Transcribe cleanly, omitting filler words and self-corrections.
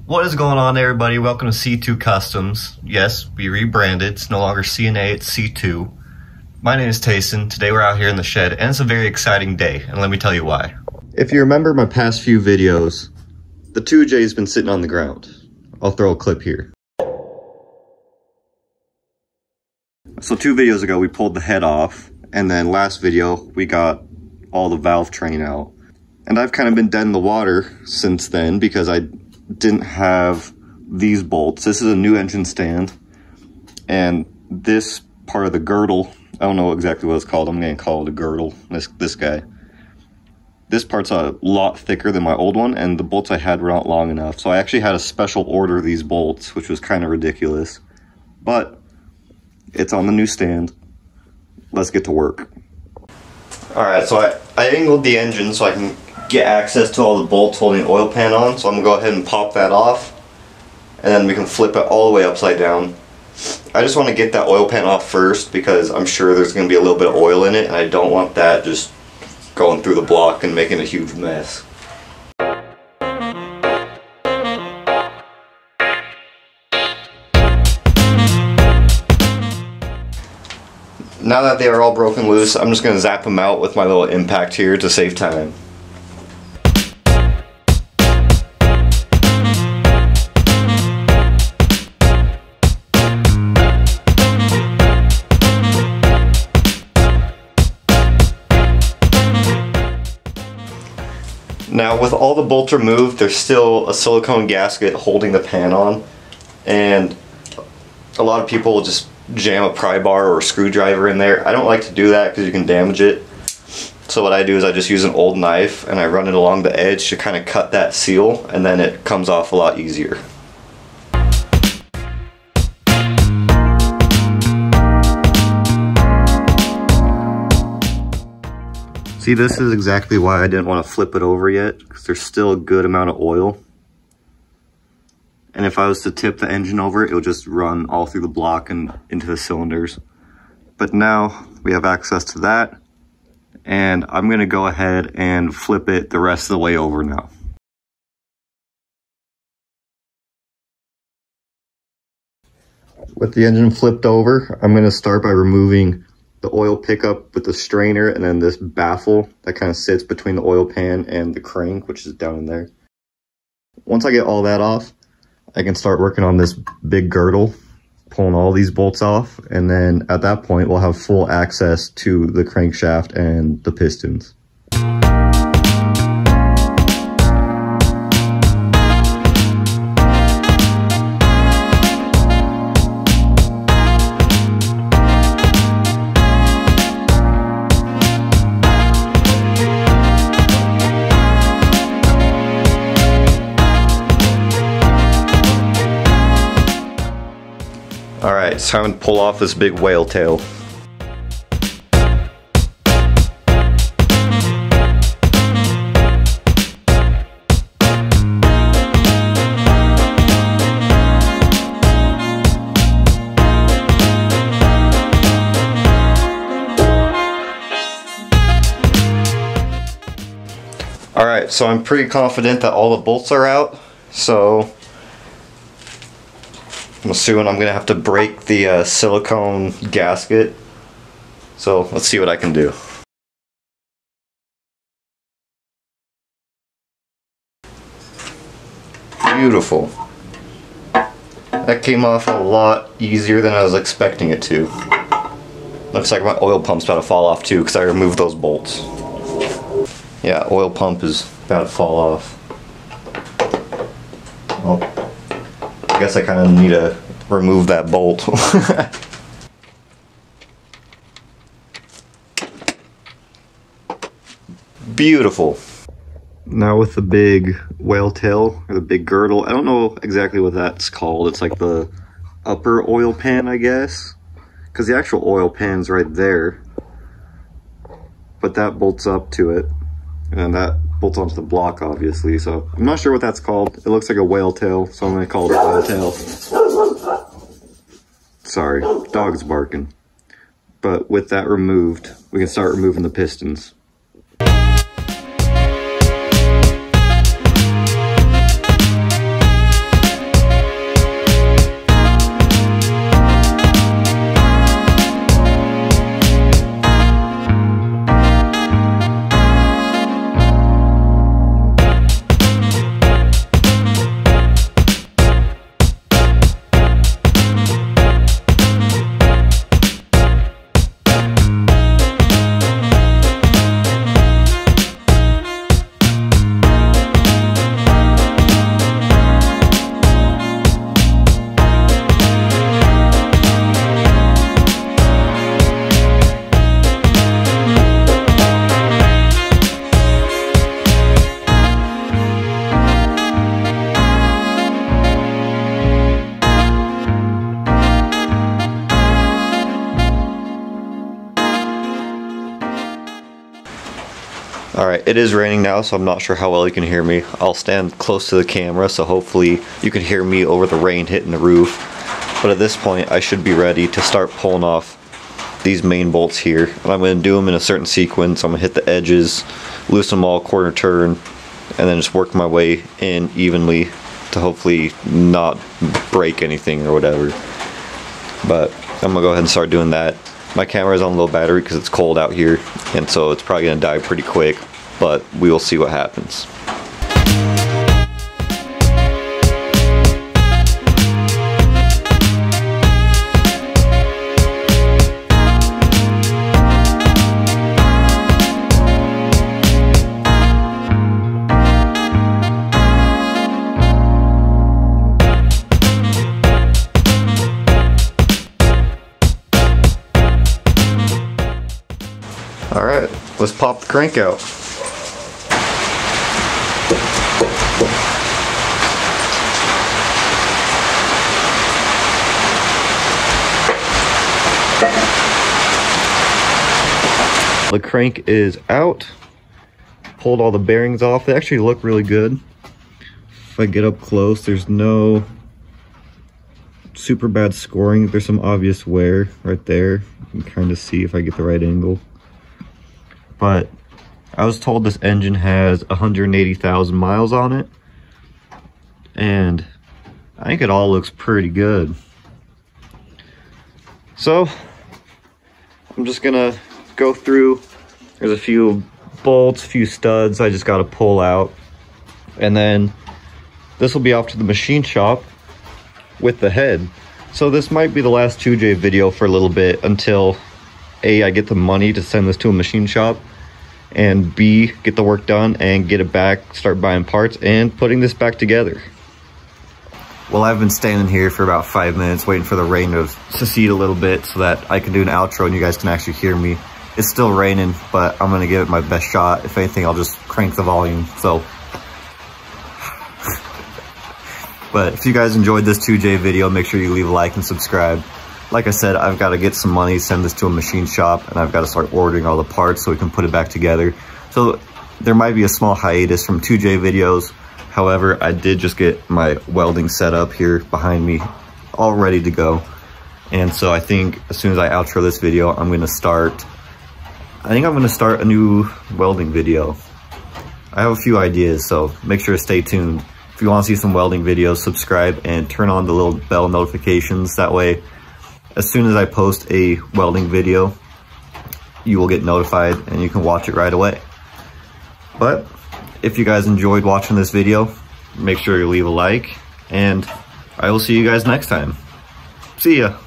What is going on, everybody? Welcome to C2 Customs. Yes, we rebranded. It's no longer CNA, it's C2. My name is Tayson. Today we're out here in the shed, and it's a very exciting day, and let me tell you why. If you remember my past few videos, the 2J's been sitting on the ground. I'll throw a clip here. So 2 videos ago, we pulled the head off, and then last video, we got all the valve train out. And I've kind of been dead in the water since then because I didn't have these bolts. This is a new engine stand, and this part of the girdle, I don't know exactly what it's called. I'm going to call it a girdle, this guy. This part's a lot thicker than my old one, and the bolts I had were not long enough. So I actually had a special order these bolts, which was kind of ridiculous. But it's on the new stand. Let's get to work. Alright, so I angled the engine so I can get access to all the bolts holding the oil pan on. So I'm going to go ahead and pop that off, and then we can flip it all the way upside down. I just want to get that oil pan off first because I'm sure there's going to be a little bit of oil in it, and I don't want that just going through the block and making a huge mess. Now that they are all broken loose, I'm just going to zap them out with my little impact here to save time. Now with all the bolts removed, there's still a silicone gasket holding the pan on, and a lot of people will just jam a pry bar or a screwdriver in there. I don't like to do that because you can damage it. So what I do is I just use an old knife and I run it along the edge to kind of cut that seal, and then it comes off a lot easier. See, this is exactly why I didn't want to flip it over yet, because there's still a good amount of oil. And if I was to tip the engine over, it would just run all through the block and into the cylinders. But now we have access to that, and I'm going to go ahead and flip it the rest of the way over now. With the engine flipped over, I'm going to start by removing the oil pickup with the strainer, and then this baffle that kind of sits between the oil pan and the crank, which is down in there. Once I get all that off, I can start working on this big girdle, pulling all these bolts off, and then at that point we'll have full access to the crankshaft and the pistons. Alright, it's time to pull off this big whale tail. Alright, so I'm pretty confident that all the bolts are out, so I'm assuming I'm going to have to break the silicone gasket. So let's see what I can do. Beautiful. That came off a lot easier than I was expecting it to. Looks like my oil pump's about to fall off too because I removed those bolts. Yeah, oil pump is about to fall off. Well, I guess I kind of need to remove that bolt. Beautiful. Now with the big whale tail, or the big girdle, I don't know exactly what that's called. It's like the upper oil pan, I guess. Because the actual oil pan's right there. But that bolts up to it. And that bolts onto the block, obviously, so I'm not sure what that's called. It looks like a whale tail, so I'm going to call it a whale tail. Sorry, dog's barking. But with that removed, we can start removing the pistons. Alright, it is raining now, so I'm not sure how well you can hear me. I'll stand close to the camera, so hopefully you can hear me over the rain hitting the roof. But at this point, I should be ready to start pulling off these main bolts here. And I'm going to do them in a certain sequence. I'm going to hit the edges, loosen them all, corner turn, and then just work my way in evenly to hopefully not break anything or whatever. But I'm going to go ahead and start doing that. My camera is on low battery because it's cold out here, and so it's probably going to die pretty quick, but we will see what happens. Alright, let's pop the crank out. The crank is out. Pulled all the bearings off. They actually look really good. If I get up close, there's no super bad scoring. There's some obvious wear right there. You can kind of see if I get the right angle. But I was told this engine has 180,000 miles on it, and I think it all looks pretty good. So I'm just gonna go through. There's a few bolts, a few studs I just gotta pull out, and then this will be off to the machine shop with the head. So this might be the last 2J video for a little bit until A, I get the money to send this to a machine shop, and B, get the work done and get it back, start buying parts and putting this back together. Well, I've been standing here for about 5 minutes waiting for the rain to recede a little bit so that I can do an outro and you guys can actually hear me. It's still raining, but I'm gonna give it my best shot. If anything, I'll just crank the volume. So, but if you guys enjoyed this 2J video, make sure you leave a like and subscribe. Like I said, I've got to get some money, send this to a machine shop, and I've got to start ordering all the parts so we can put it back together. So there might be a small hiatus from 2J videos. However, I did just get my welding set up here behind me, all ready to go. And so I think as soon as I outro this video, I'm going to start a new welding video. I have a few ideas, so make sure to stay tuned. If you want to see some welding videos, subscribe and turn on the little bell notifications. That way, as soon as I post a welding video, you will get notified and you can watch it right away. But if you guys enjoyed watching this video, make sure you leave a like, and I will see you guys next time. See ya.